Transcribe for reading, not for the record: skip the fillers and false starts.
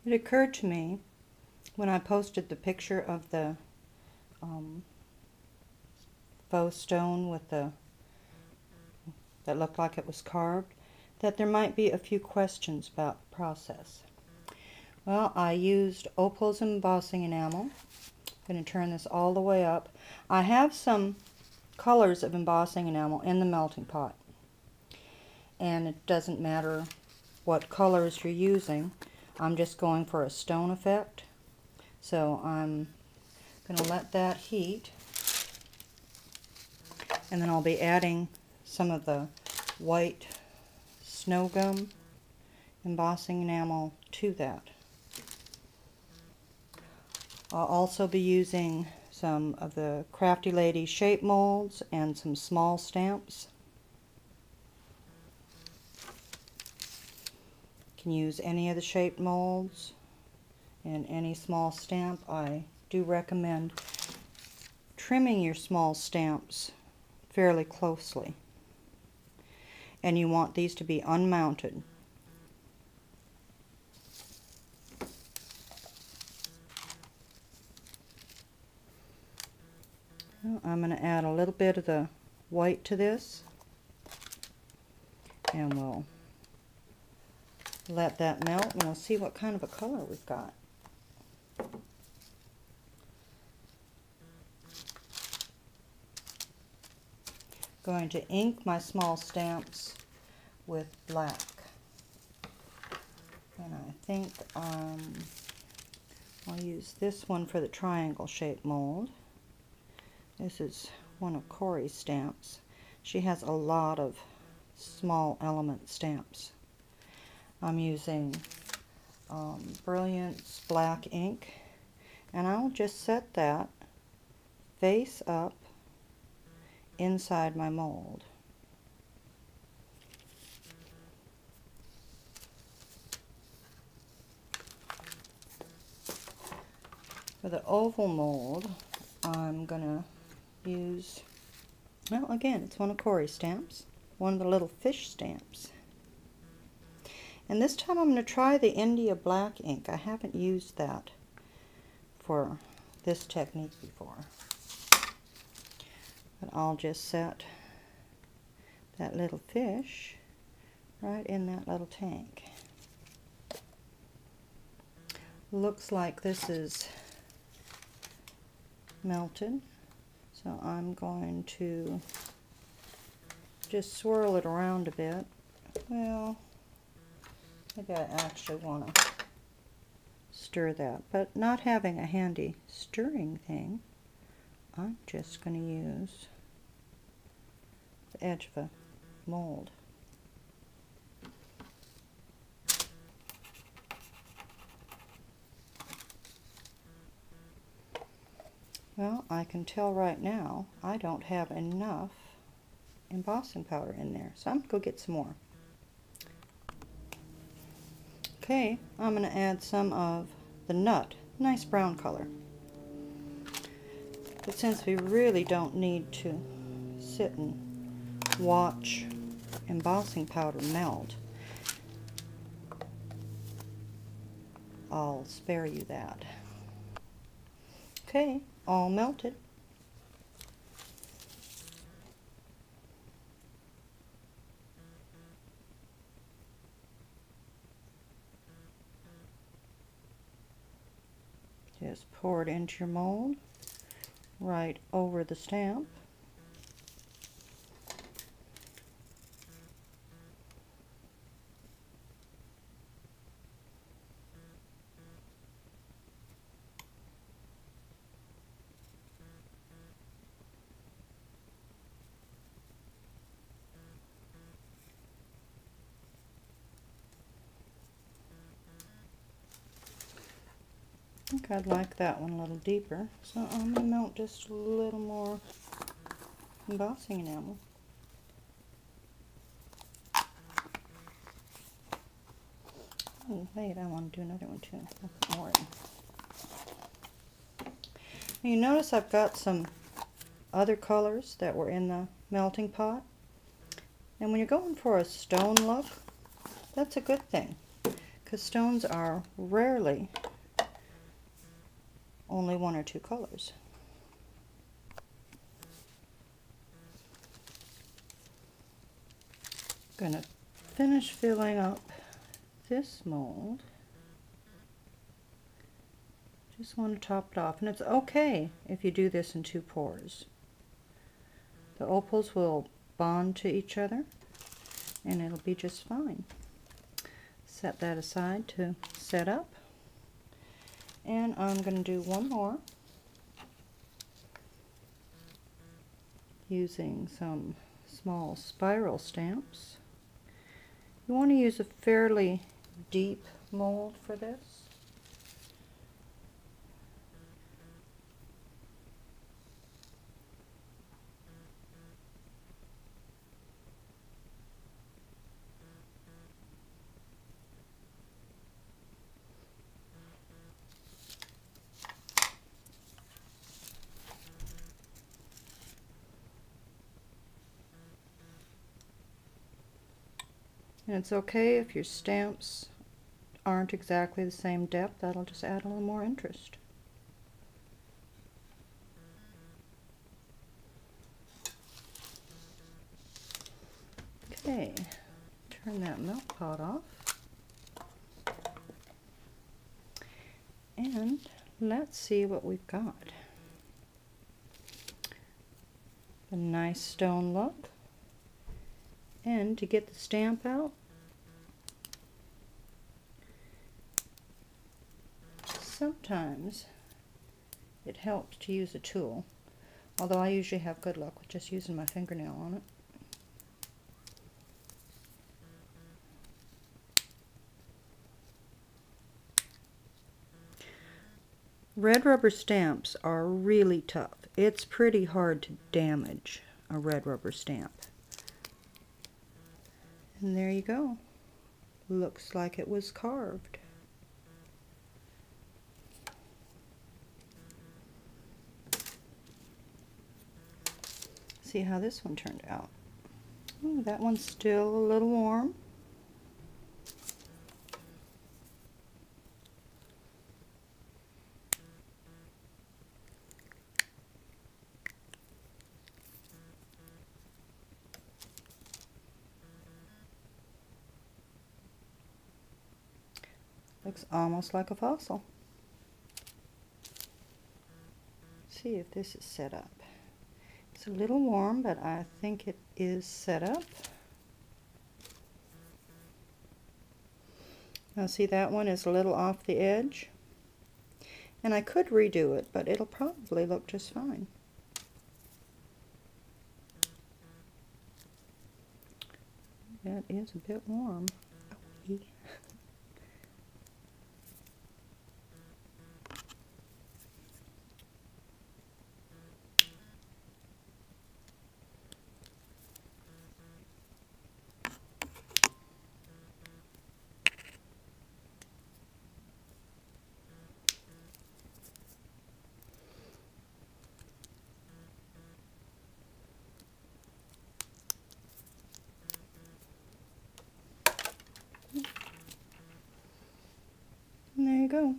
It occurred to me when I posted the picture of the faux stone with that looked like it was carved, that there might be a few questions about the process. Well, I used Opals embossing enamel. I'm going to turn this all the way up. I have some colors of embossing enamel in the melting pot, and it doesn't matter what colors you're using. I'm just going for a stone effect, so I'm going to let that heat, and then I'll be adding some of the white snow gum embossing enamel to that. I'll also be using some of the Krafty Lady shape molds and some small stamps. You can use any of the shape molds and any small stamp. I do recommend trimming your small stamps fairly closely, and you want these to be unmounted. I'm going to add a little bit of the white to this, and we'll let that melt, and we'll see what kind of a color we've got. Going to ink my small stamps with black, and I think I'll use this one for the triangle shape mold. This is one of Corey's stamps. She has a lot of small element stamps. I'm using Brilliance black ink, and I'll just set that face up inside my mold. For the oval mold, I'm going to use, well, again, it's one of Corey's stamps, one of the little fish stamps. And this time I'm going to try the India black ink. I haven't used that for this technique before. But I'll just set that little fish right in that little tank. Looks like this is melted. So I'm going to just swirl it around a bit. Well, maybe I actually want to stir that, but not having a handy stirring thing, I'm just going to use the edge of a mold. Well, I can tell right now I don't have enough embossing powder in there, so I'm going to go get some more. Okay, I'm going to add some of the nut, nice brown color. But since we really don't need to sit and watch embossing powder melt, I'll spare you that. Okay, all melted. Just pour it into your mold right over the stamp. I think I'd like that one a little deeper, so I'm going to melt just a little more embossing enamel. Oh, wait, I want to do another one too. I'll put more in. Now you notice I've got some other colors that were in the melting pot. And when you're going for a stone look, that's a good thing, because stones are rarely only one or two colors. Gonna finish filling up this mold. Just want to top it off, and it's okay if you do this in 2 pours. The opals will bond to each other and it'll be just fine. Set that aside to set up, and I'm going to do one more using some small spiral stamps. You want to use a fairly deep mold for this. And it's okay if your stamps aren't exactly the same depth. That'll just add a little more interest. Okay, turn that milk pot off. And let's see what we've got. A nice stone look. And to get the stamp out, sometimes it helps to use a tool, although I usually have good luck with just using my fingernail on it. Red rubber stamps are really tough. It's pretty hard to damage a red rubber stamp. And there you go. Looks like it was carved. See how this one turned out. Ooh, that one's still a little warm. Looks almost like a fossil. See if this is set up. It's a little warm, but I think it is set up. Now see, that one is a little off the edge. And I could redo it, but it'll probably look just fine. That is a bit warm. Oh, and there you go.